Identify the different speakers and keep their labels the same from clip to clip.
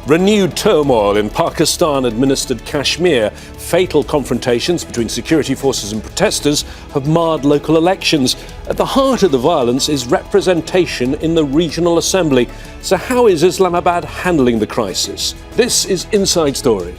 Speaker 1: Renewed turmoil in Pakistan-administered Kashmir. Fatal confrontations between security forces and protesters have marred local elections. At the heart of the violence is representation in the regional assembly. So how is Islamabad handling the crisis? This is Inside Story.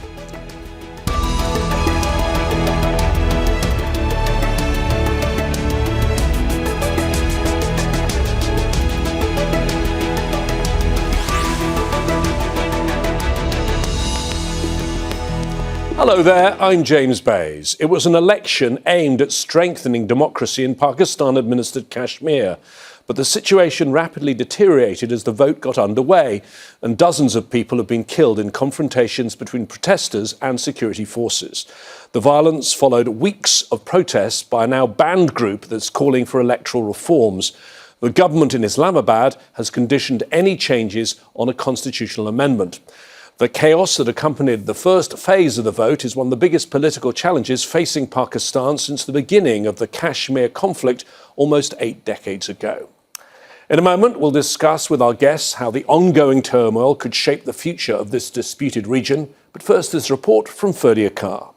Speaker 1: Hello there, I'm James Bays. It was an election aimed at strengthening democracy in Pakistan-administered Kashmir. But the situation rapidly deteriorated as the vote got underway, and dozens of people have been killed in confrontations between protesters and security forces. The violence followed weeks of protests by a now banned group that's calling for electoral reforms. The government in Islamabad has conditioned any changes on a constitutional amendment. The chaos that accompanied the first phase of the vote is one of the biggest political challenges facing Pakistan since the beginning of the Kashmir conflict almost 8 decades ago. In a moment, we'll discuss with our guests how the ongoing turmoil could shape the future of this disputed region. But first, this report from Ferdia Carr.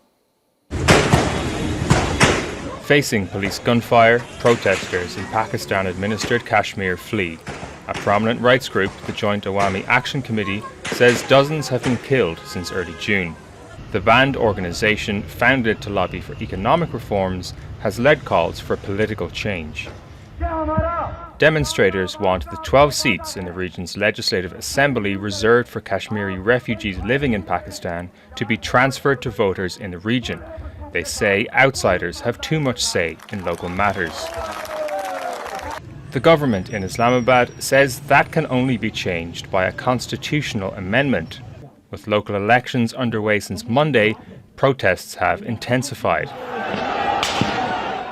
Speaker 2: Facing police gunfire, protesters in Pakistan-administered Kashmir flee. A prominent rights group, the Joint Awami Action Committee, says dozens have been killed since early June. The banned organisation, founded to lobby for economic reforms, has led calls for political change. Demonstrators want the 12 seats in the region's legislative assembly reserved for Kashmiri refugees living in Pakistan to be transferred to voters in the region. They say outsiders have too much say in local matters. The government in Islamabad says that can only be changed by a constitutional amendment. With local elections underway since Monday, protests have intensified.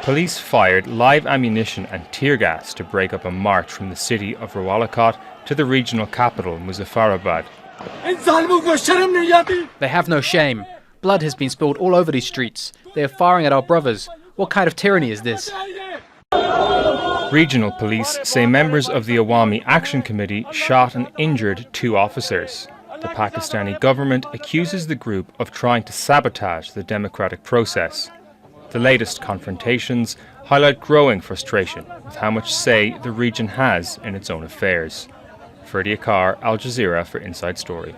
Speaker 2: Police fired live ammunition and tear gas to break up a march from the city of Rawalakot to the regional capital, Muzaffarabad.
Speaker 3: They have no shame. Blood has been spilled all over these streets. They are firing at our brothers. What kind of tyranny is this?
Speaker 2: Regional police say members of the Awami Action Committee shot and injured 2 officers. The Pakistani government accuses the group of trying to sabotage the democratic process. The latest confrontations highlight growing frustration with how much say the region has in its own affairs. Ferdia Carr, Al Jazeera for Inside Story.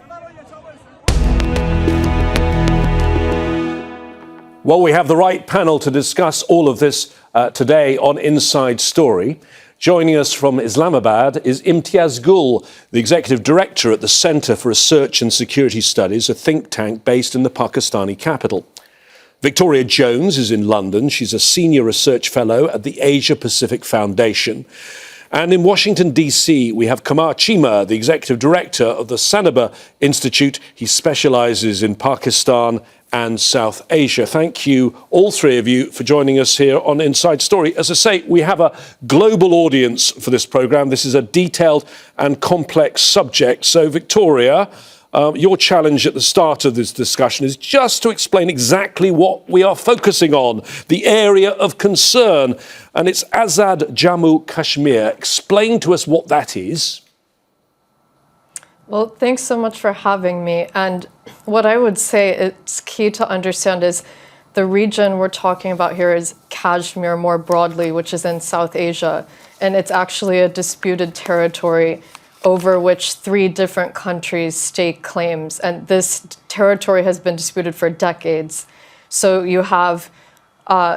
Speaker 1: Well, we have the right panel to discuss all of this today on Inside Story. Joining us from Islamabad is Imtiaz Gul, the Executive Director at the Centre for Research and Security Studies, a think tank based in the Pakistani capital. Victoria Jones is in London. She's a Senior Research Fellow at the Asia Pacific Foundation. And in Washington, D.C., we have Kamar Chima, the Executive Director of the Sanaba Institute. He specialises in Pakistan and South Asia. Thank you, all three of you, for joining us here on Inside Story. As I say, we have a global audience for this programme. This is a detailed and complex subject. So, Victoria, your challenge at the start of this discussion is just to explain exactly what we are focusing on, the area of concern, and it's Azad Jammu Kashmir. Explain to us what that is.
Speaker 4: Well, thanks so much for having me. And what I would say it's key to understand is the region we're talking about here is Kashmir more broadly, which is in South Asia. And it's actually a disputed territory over which 3 different countries stake claims. And this territory has been disputed for decades. So you have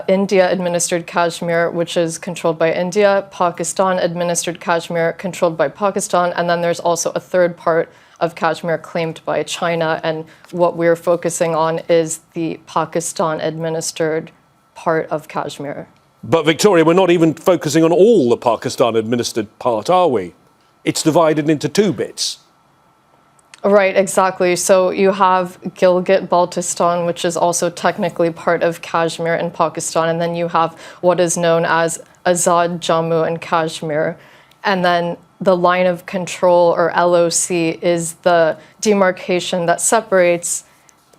Speaker 4: India-administered Kashmir, which is controlled by India, Pakistan-administered Kashmir, controlled by Pakistan, and then there's also a third part of Kashmir claimed by China, and what we're focusing on is the Pakistan-administered part of Kashmir.
Speaker 1: But Victoria, we're not even focusing on all the Pakistan-administered part, are we? It's divided into 2 bits.
Speaker 4: Right, exactly. So you have Gilgit-Baltistan, which is also technically part of Kashmir in Pakistan, and then you have what is known as Azad, Jammu, and Kashmir. And then the line of control, or LOC, is the demarcation that separates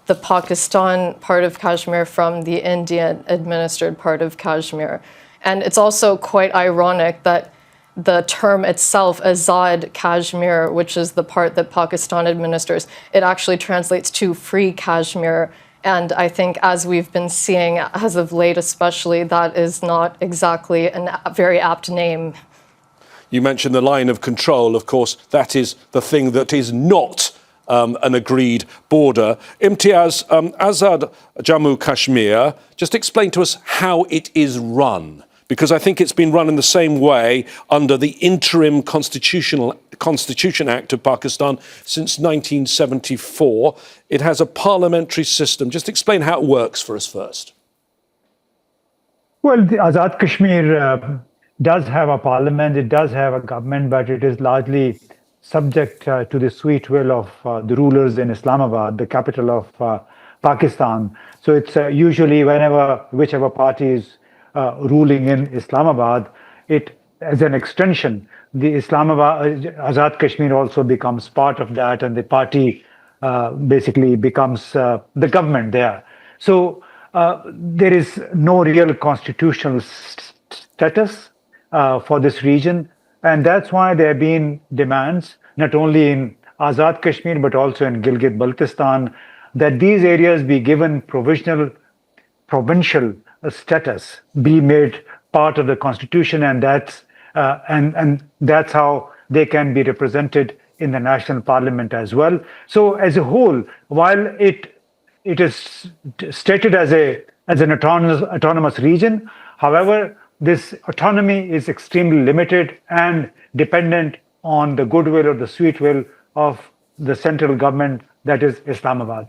Speaker 4: the Pakistan part of Kashmir from the Indian-administered part of Kashmir. And it's also quite ironic that the term itself, Azad Kashmir, which is the part that Pakistan administers, it actually translates to free Kashmir. And I think, as we've been seeing as of late especially, that is not exactly a very apt name.
Speaker 1: You mentioned the line of control. Of course, that is the thing that is not an agreed border. Imtiaz, Azad Jammu Kashmir, just explain to us how it is run, because I think it's been run in the same way under the interim Constitution Act of Pakistan since 1974. It has a parliamentary system. Just explain how it works for us first.
Speaker 5: Well, the Azad Kashmir does have a parliament, it does have a government, but it is largely subject to the sweet will of the rulers in Islamabad, the capital of Pakistan. So it's usually whichever party is ruling in Islamabad, it as an extension, the Azad Kashmir also becomes part of that, and the party basically becomes the government there. So there is no real constitutional status for this region, and that's why there have been demands, not only in Azad Kashmir but also in Gilgit-Baltistan, that these areas be given provisional provincial status, be made part of the constitution, and that's how they can be represented in the national parliament as well. So as a whole, while it is stated as an autonomous region, however, this autonomy is extremely limited and dependent on the goodwill or the sweet will of the central government, that is Islamabad.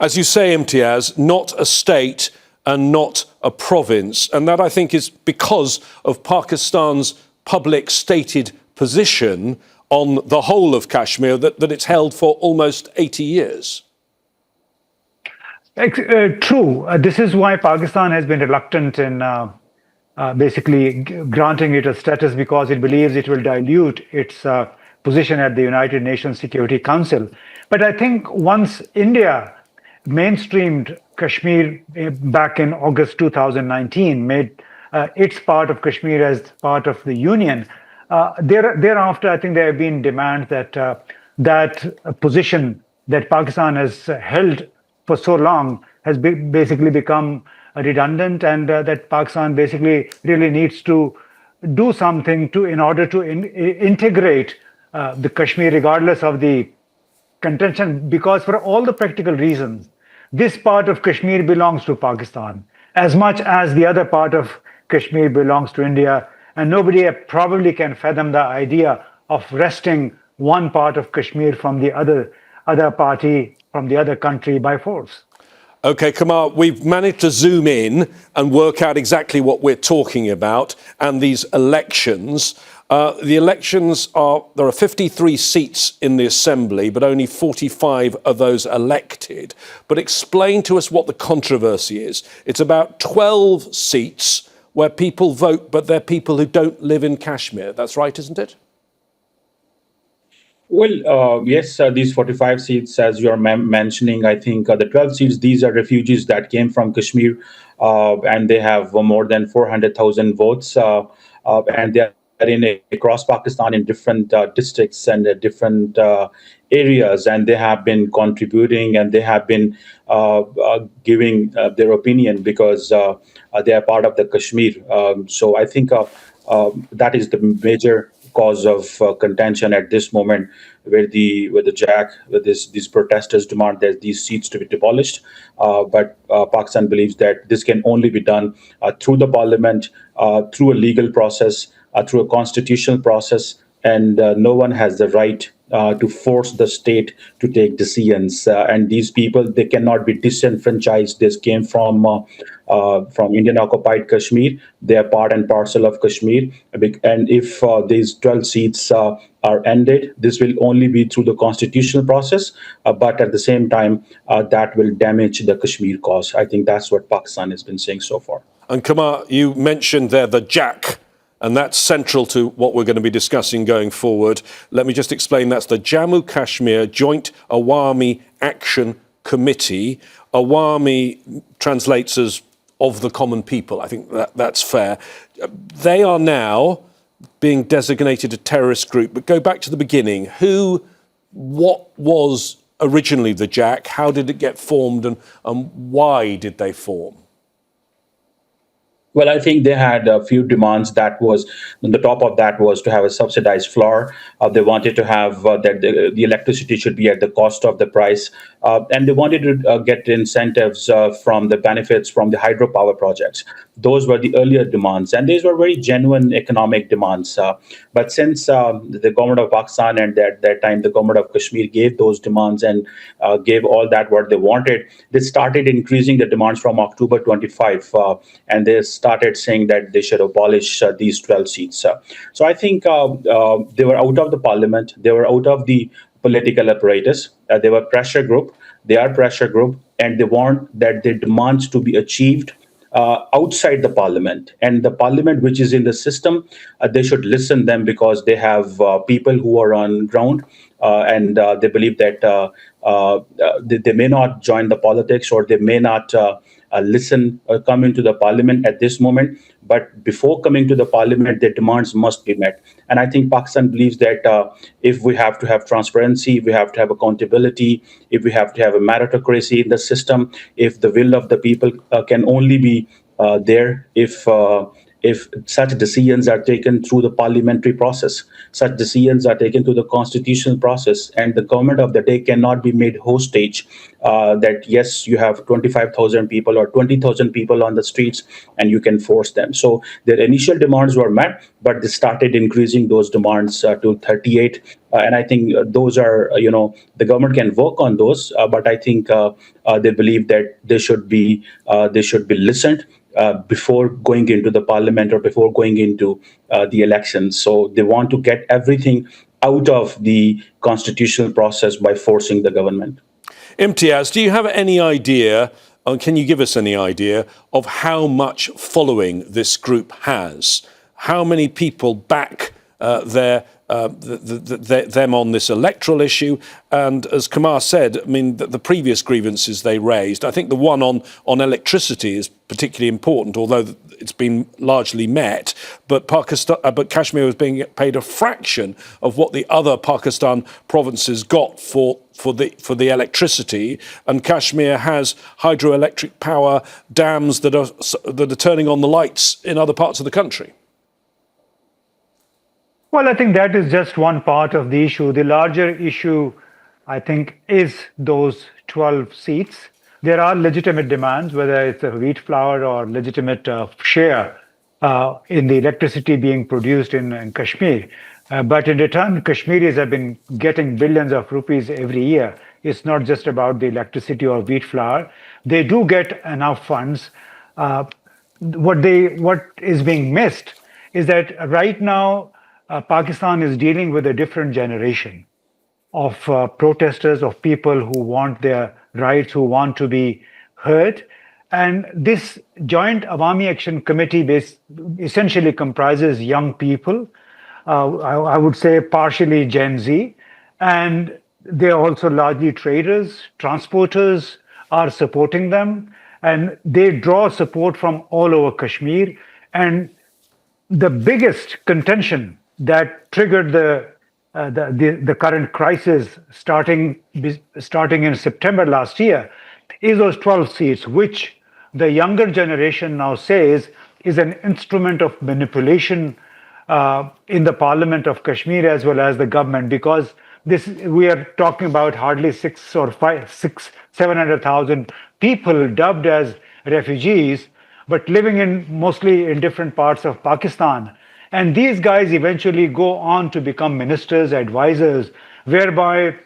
Speaker 1: As you say, Imtiaz, not a state and not a province. And that, I think, is because of Pakistan's public stated position on the whole of Kashmir, that it's held for almost 80 years.
Speaker 5: True. This is why Pakistan has been reluctant in basically granting it a status, because it believes it will dilute its position at the United Nations Security Council. But I think once India mainstreamed Kashmir back in August 2019, made its part of Kashmir as part of the Union, thereafter I think there have been demands that that position that Pakistan has held for so long has basically become redundant, and that Pakistan basically really needs to do something in order to integrate the Kashmir, regardless of the contention, because for all the practical reasons, this part of Kashmir belongs to Pakistan as much as the other part of Kashmir belongs to India, and nobody probably can fathom the idea of wresting one part of Kashmir from the other party, from the other country by force.
Speaker 1: OK, Kamar, we've managed to zoom in and work out exactly what we're talking about and these elections. The elections there are 53 seats in the assembly, but only 45 of those elected. But explain to us what the controversy is. It's about 12 seats where people vote, but they're people who don't live in Kashmir. That's right, isn't it?
Speaker 6: Well, yes, these 45 seats, as you're mentioning, I think the 12 seats, these are refugees that came from Kashmir, and they have more than 400,000 votes, and they are across Pakistan in different districts and different areas, and they have been contributing and they have been giving their opinion because they are part of the Kashmir. So I think that is the major cause of contention at this moment, where these protesters demand that these seats to be demolished. But Pakistan believes that this can only be done through the parliament, through a legal process, through a constitutional process, and no one has the right to force the state to take decisions. And these people, they cannot be disenfranchised. This came from Indian-occupied Kashmir. They are part and parcel of Kashmir. And if these 12 seats are ended, this will only be through the constitutional process. But at the same time, that will damage the Kashmir cause. I think that's what Pakistan has been saying so far.
Speaker 1: And Kamar, you mentioned there the JAK, and that's central to what we're going to be discussing going forward. Let me just explain. That's the Jammu Kashmir Joint Awami Action Committee. Awami translates as of the common people. I think that's fair. They are now being designated a terrorist group. But go back to the beginning. What was originally the JAK? How did it get formed, and why did they form?
Speaker 6: Well, I think they had a few demands. That was, on the top of that was to have a subsidized floor. They wanted to have that the electricity should be at the cost of the price. And they wanted to get incentives from the benefits from the hydropower projects. Those were the earlier demands. And these were very genuine economic demands. But since the government of Pakistan and at that time, the government of Kashmir gave those demands and gave all that what they wanted, they started increasing the demands from October 25. And they started saying that they should abolish these 12 seats. So I think they were out of the parliament. They were out of the political apparatus. They were pressure group. They are pressure group, and they want that their demands to be achieved outside the parliament. And the parliament, which is in the system, they should listen them because they have people who are on ground, and they believe that they may not join the politics, or they may not listen or come into the parliament at this moment. But before coming to the parliament, their demands must be met. And I think Pakistan believes that if we have to have transparency, if we have to have accountability, if we have to have a meritocracy in the system, if the will of the people can only be there if such decisions are taken through the parliamentary process, such decisions are taken through the constitutional process, and the government of the day cannot be made hostage that, yes, you have 25,000 people or 20,000 people on the streets and you can force them. So their initial demands were met, but they started increasing those demands to 38. And I think those are, the government can work on those, but I think they believe that they should be listened before going into the parliament or before going into the elections. So they want to get everything out of the constitutional process by forcing the government.
Speaker 1: Imtiaz, do you have any idea, or can you give us any idea of how much following this group has? How many people back them on this electoral issue? And as Kamar said, I mean, the previous grievances they raised, I think the one on electricity is particularly important, although it's been largely met. But Kashmir was being paid a fraction of what the other Pakistan provinces got for the electricity, and Kashmir has hydroelectric power dams that are turning on the lights in other parts of the country.
Speaker 5: Well, I think that is just one part of the issue. The larger issue, I think, is those 12 seats. There are legitimate demands, whether it's a wheat flour or legitimate share in the electricity being produced in Kashmir. But in return, Kashmiris have been getting billions of rupees every year. It's not just about the electricity or wheat flour. They do get enough funds. What is being missed is that right now, Pakistan is dealing with a different generation of protesters, of people who want their rights, who want to be heard. And this Joint Awami Action Committee essentially comprises young people, I would say partially Gen Z, and they're also largely traders, transporters are supporting them, and they draw support from all over Kashmir. And the biggest contention that triggered the current crisis starting in September last year is those 12 seats, which the younger generation now says is an instrument of manipulation in the Parliament of Kashmir as well as the government, because we are talking about hardly 700,000 people dubbed as refugees, but living mostly in different parts of Pakistan. And these guys eventually go on to become ministers, advisors, whereby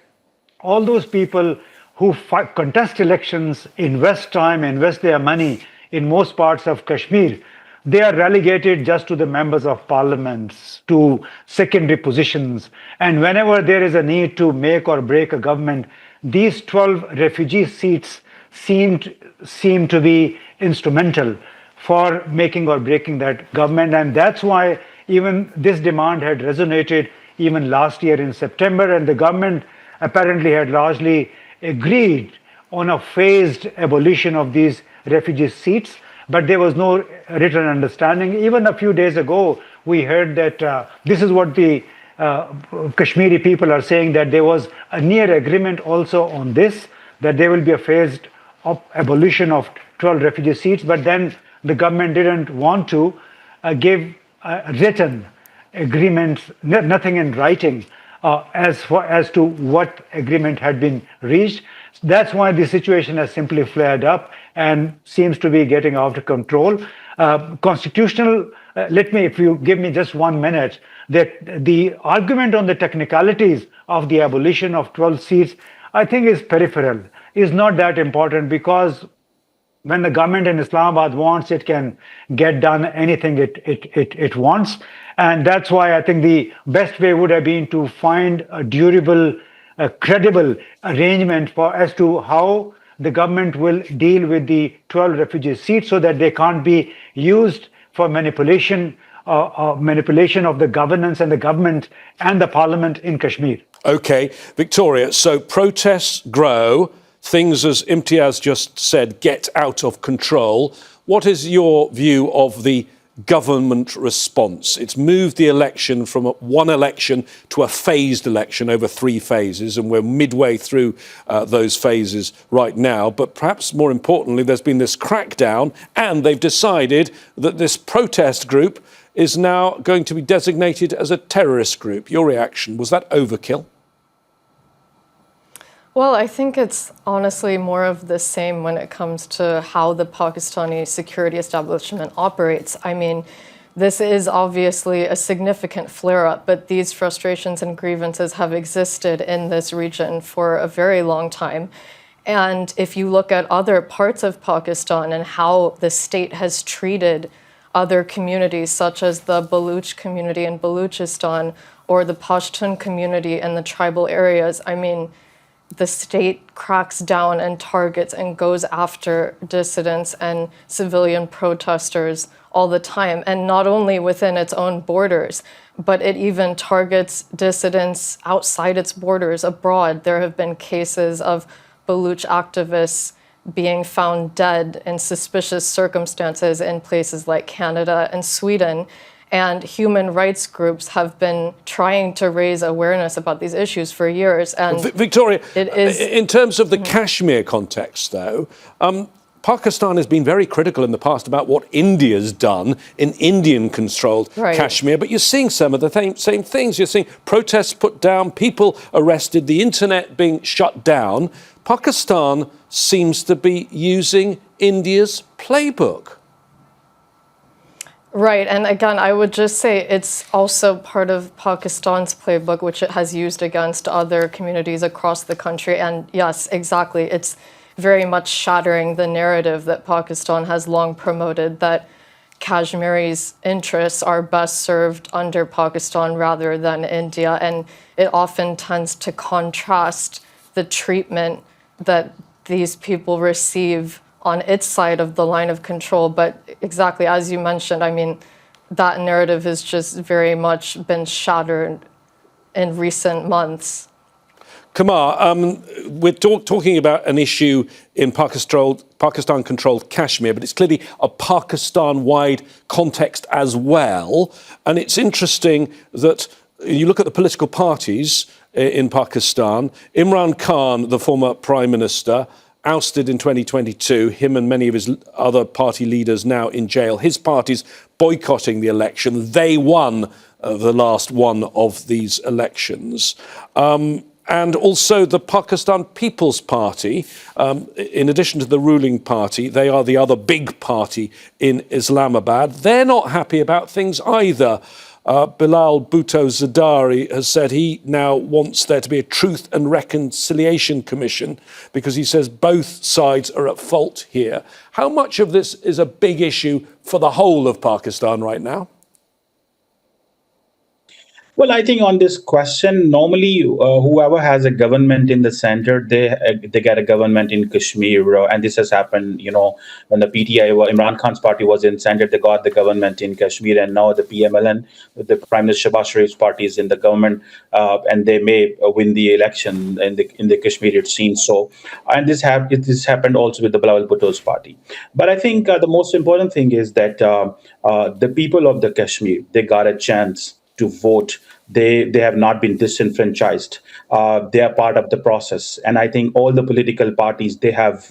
Speaker 5: all those people who contest elections, invest time, invest their money in most parts of Kashmir, they are relegated just to the members of parliaments, to secondary positions. And whenever there is a need to make or break a government, these 12 refugee seats seem to be instrumental for making or breaking that government. And that's why even this demand had resonated even last year in September, and the government apparently had largely agreed on a phased abolition of these refugee seats, but there was no written understanding. Even a few days ago, we heard that this is what the Kashmiri people are saying, that there was a near agreement also on this, that there will be a phased abolition of 12 refugee seats, but then the government didn't want to give written agreements, nothing in writing as to what agreement had been reached. That's why the situation has simply flared up and seems to be getting out of control. Constitutional, if you give me just 1 minute, that the argument on the technicalities of the abolition of 12 seats, I think is peripheral, is not that important, because when the government in Islamabad wants, it can get done anything it wants. And that's why I think the best way would have been to find a durable, credible arrangement as to how the government will deal with the 12 refugee seats, so that they can't be used for manipulation of the governance and the government and the parliament in Kashmir.
Speaker 1: OK, Victoria, so protests grow, things, as Imtiaz just said, get out of control. What is your view of the government response? It's moved the election from one election to a phased election over 3 phases, and we're midway through those phases right now. But perhaps more importantly, there's been this crackdown, and they've decided that this protest group is now going to be designated as a terrorist group. Your reaction, was that overkill?
Speaker 4: Well, I think it's honestly more of the same when it comes to how the Pakistani security establishment operates. I mean, this is obviously a significant flare-up, but these frustrations and grievances have existed in this region for a very long time. And if you look at other parts of Pakistan and how the state has treated other communities, such as the Baluch community in Baluchistan or the Pashtun community in the tribal areas, I mean, the state cracks down and targets and goes after dissidents and civilian protesters all the time. And not only within its own borders, but it even targets dissidents outside its borders, abroad. There have been cases of Baluch activists being found dead in suspicious circumstances in places like Canada and Sweden. And human rights groups have been trying to raise awareness about these issues for years. And
Speaker 1: Victoria, in terms of the Kashmir context, though, Pakistan has been very critical in the past about what India's done in Indian-controlled Kashmir, but you're seeing some of the same things. You're seeing protests put down, people arrested, the internet being shut down. Pakistan seems to be using India's playbook.
Speaker 4: Right, and again, I would just say it's also part of Pakistan's playbook, which it has used against other communities across the country. And yes, exactly, it's very much shattering the narrative that Pakistan has long promoted, that Kashmiri's interests are best served under Pakistan rather than India. And it often tends to contrast the treatment that these people receive on its side of the line of control. But exactly, as you mentioned, I mean, that narrative has just very much been shattered in recent months.
Speaker 1: Kamar, we're talking about an issue in Pakistan-controlled Kashmir, but it's clearly a Pakistan-wide context as well. And it's interesting that you look at the political parties in Pakistan. Imran Khan, the former prime minister, ousted in 2022, him and many of his other party leaders now in jail. His party's boycotting the election. They won the last one of these elections. And also the Pakistan People's Party, in addition to the ruling party, they are the other big party in Islamabad. They're not happy about things either. Bilal Bhutto Zardari has said he now wants there to be a Truth and Reconciliation Commission because he says both sides are at fault here. How much of this is a big issue for the whole of Pakistan right now?
Speaker 6: Well, I think on this question, normally whoever has a government in the center, they get a government in Kashmir, and this has happened. When the PTI, Imran Khan's party was in center, they got the government in Kashmir, and now the PMLN, the Prime Minister Shehbaz Sharif's party is in the government, and they may win the election in the Kashmir. It seems so, and this happened also with the Bilawal Bhutto's party. But I think the most important thing is that the people of the Kashmir, they got a chance to vote. They have not been disenfranchised. They are part of the process, and I think all the political parties, they have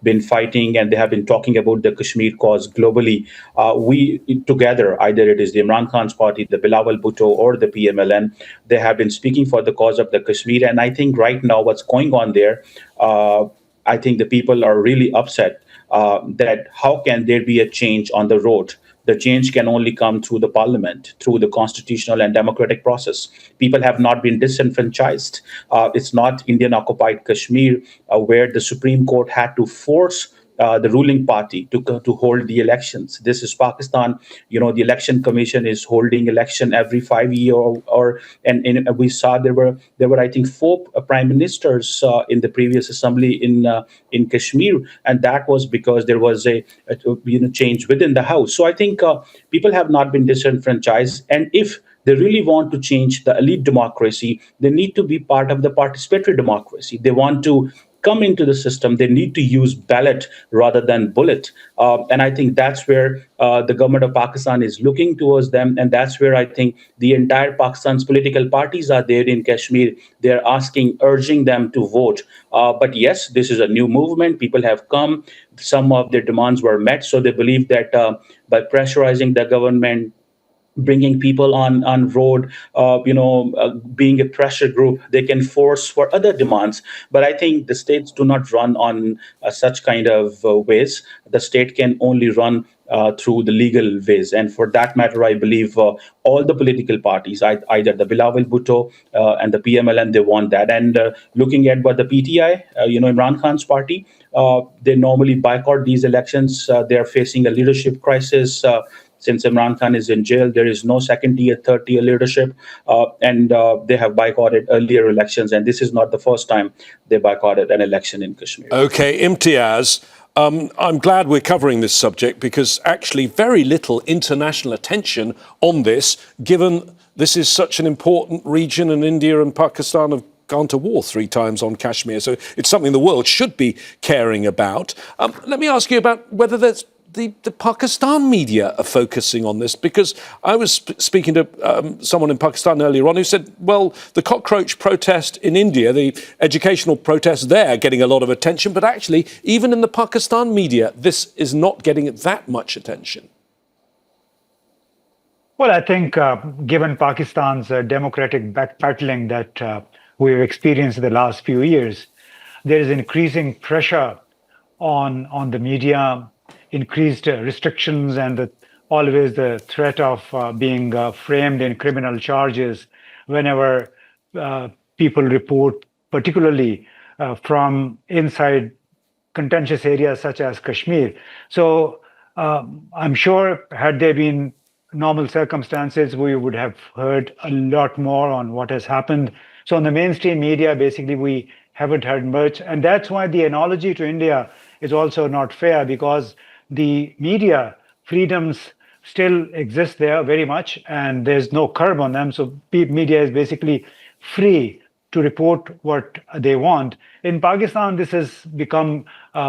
Speaker 6: been fighting, and they have been talking about the Kashmir cause globally. We together, either it is the Imran Khan's party, the Bilawal Bhutto, or the PMLN, they have been speaking for the cause of the Kashmir. And I think right now what's going on there, I think the people are really upset that how can there be a change on the road. The change can only come through the parliament, through the constitutional and democratic process. People have not been disenfranchised. It's not Indian occupied Kashmir, where the Supreme Court had to force the ruling party to hold the elections. This is Pakistan. The election commission is holding election every 5 years, and we saw there were I think 4 prime ministers in the previous assembly in Kashmir, and that was because there was a change within the house. So I think people have not been disenfranchised, and if they really want to change the elite democracy, they need to be part of the participatory democracy. They want to come into the system, they need to use ballot rather than bullet. And I think that's where the government of Pakistan is looking towards them. And that's where I think the entire Pakistan's political parties are there in Kashmir. They're urging them to vote. But yes, this is a new movement. People have come. Some of their demands were met. So they believe that by pressurizing the government, bringing people on road, being a pressure group, they can force for other demands. But I think the states do not run on such kind of ways. The state can only run through the legal ways. And for that matter, I believe all the political parties, either the Bilawal Bhutto and the PMLN, they want that. And looking at what the PTI, Imran Khan's party, they normally boycott these elections. They are facing a leadership crisis. Since Imran Khan is in jail, there is no second-tier, third-tier leadership, and they have boycotted earlier elections. And this is not the first time they boycotted an election in Kashmir.
Speaker 1: OK, Imtiaz, I'm glad we're covering this subject because actually very little international attention on this, given this is such an important region and India and Pakistan have gone to war 3 times on Kashmir. So it's something the world should be caring about. Let me ask you about whether there's the Pakistan media are focusing on this, because I was speaking to someone in Pakistan earlier on who said, well, the cockroach protest in India, the educational protests there, getting a lot of attention, but actually, even in the Pakistan media, this is not getting that much attention.
Speaker 5: Well, I think given Pakistan's democratic backpedaling that we've experienced in the last few years, there is increasing pressure on the media, increased restrictions, and always the threat of being framed in criminal charges whenever people report, particularly from inside contentious areas such as Kashmir. So I'm sure had there been normal circumstances, we would have heard a lot more on what has happened. So in the mainstream media, basically, we haven't heard much. And that's why the analogy to India is also not fair, because the media freedoms still exist there very much, and there's no curb on them. So media is basically free to report what they want. In Pakistan, this has become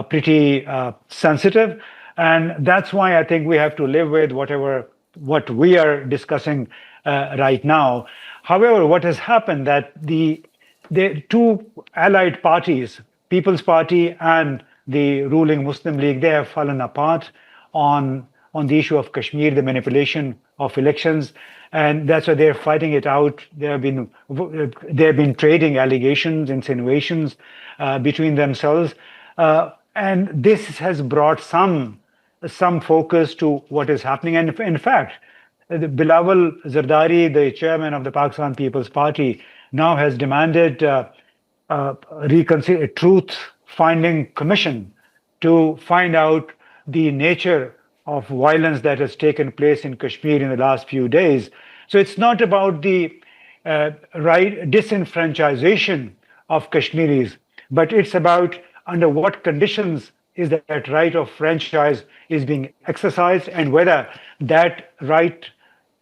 Speaker 5: pretty sensitive, and that's why I think we have to live with what we are discussing right now. However, what has happened that the 2 allied parties, People's Party and the ruling Muslim League, they have fallen apart on the issue of Kashmir, the manipulation of elections, and that's why they're fighting it out. They have been trading allegations, insinuations between themselves, and this has brought some focus to what is happening. And in fact, Bilawal Zardari, the chairman of the Pakistan People's Party, now has demanded a truth-finding commission to find out the nature of violence that has taken place in Kashmir in the last few days. So it's not about the disenfranchisation of Kashmiris, but it's about under what conditions is that right of franchise is being exercised, and whether that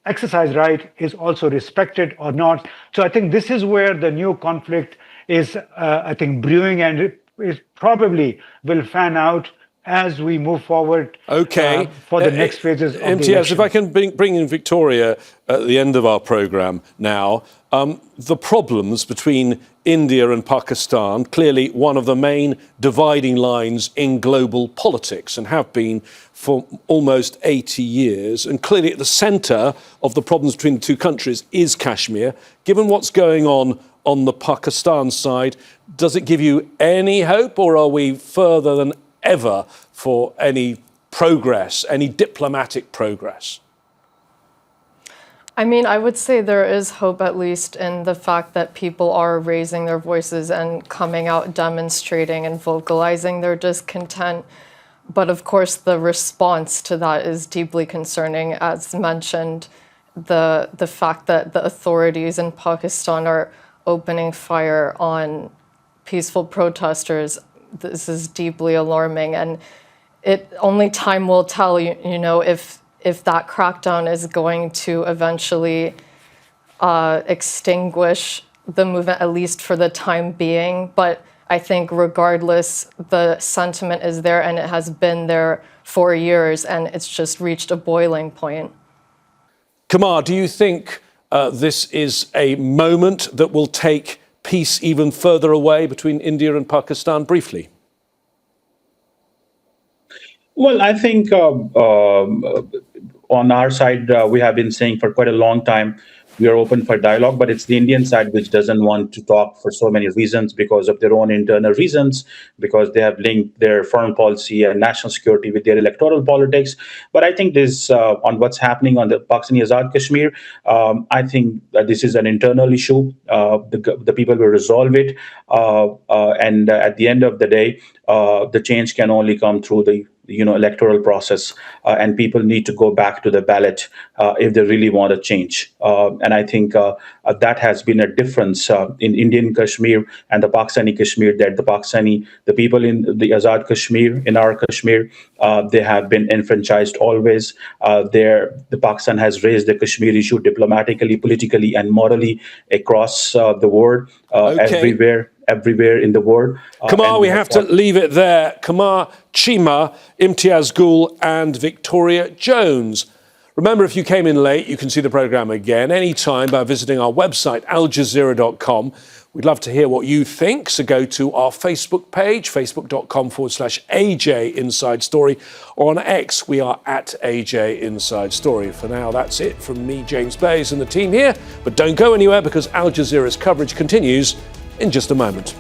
Speaker 5: exercise right is also respected or not. So I think this is where the new conflict is, I think, brewing, and it probably will fan out as we move forward for the next phases of the
Speaker 1: Imtiaz, if I can bring in Victoria at the end of our programme now, the problems between India and Pakistan, clearly one of the main dividing lines in global politics and have been for almost 80 years. And clearly at the centre of the problems between the two countries is Kashmir. Given what's going on the Pakistan side, does it give you any hope, or are we further than ever for any progress, any diplomatic progress?
Speaker 4: I mean, I would say there is hope, at least in the fact that people are raising their voices and coming out, demonstrating and vocalizing their discontent. But of course, the response to that is deeply concerning. As mentioned, the fact that the authorities in Pakistan are opening fire on peaceful protesters, this is deeply alarming, and only time will tell, you know, if that crackdown is going to eventually extinguish the movement, at least for the time being. But I think regardless, the sentiment is there, and it has been there for years, and it's just reached a boiling point.
Speaker 1: Kamar, do you think this is a moment that will take peace even further away between India and Pakistan? Briefly.
Speaker 6: Well, I think on our side, we have been saying for quite a long time, we are open for dialogue, but it's the Indian side which doesn't want to talk for so many reasons, because of their own internal reasons, because they have linked their foreign policy and national security with their electoral politics. But I think this, on what's happening on the Pakistani Azad Kashmir, I think that this is an internal issue. The people will resolve it. And at the end of the day, the change can only come through the electoral process, and people need to go back to the ballot if they really want a change. And I think that has been a difference in Indian Kashmir and the Pakistani Kashmir, that the people in the Azad Kashmir, in our Kashmir, they have been enfranchised always. The Pakistan has raised the Kashmir issue diplomatically, politically, and morally across the world, everywhere in the world.
Speaker 1: Kamar, we have to leave it there. Kamar Chima, Imtiaz Gul and Victoria Jones. Remember, if you came in late, you can see the programme again anytime by visiting our website, aljazeera.com. We'd love to hear what you think, so go to our Facebook page, facebook.com/AJ Inside Story, or on X, we are at AJ Inside Story. For now, that's it from me, James Bays, and the team here. But don't go anywhere, because Al Jazeera's coverage continues in just a moment.